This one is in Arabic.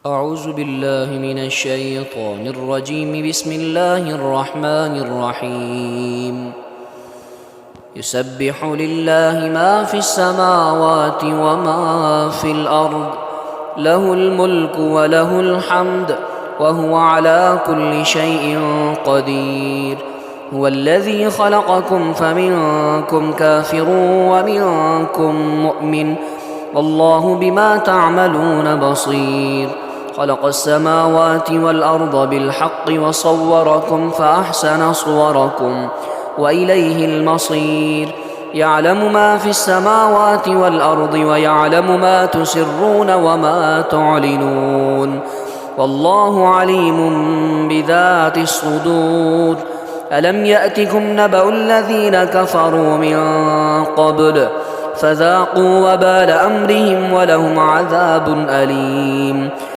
أعوذ بالله من الشيطان الرجيم. بسم الله الرحمن الرحيم. يسبح لله ما في السماوات وما في الأرض، له الملك وله الحمد وهو على كل شيء قدير. هو الذي خلقكم فمنكم كافر ومنكم مؤمن، والله بما تعملون بصير. خلق السماوات والأرض بالحق وصوركم فأحسن صوركم وإليه المصير. يعلم ما في السماوات والأرض ويعلم ما تسرون وما تعلنون، والله عليم بذات الصدور. ألم يأتكم نبأ الذين كفروا من قبل فذاقوا وبال أمرهم ولهم عذاب أليم.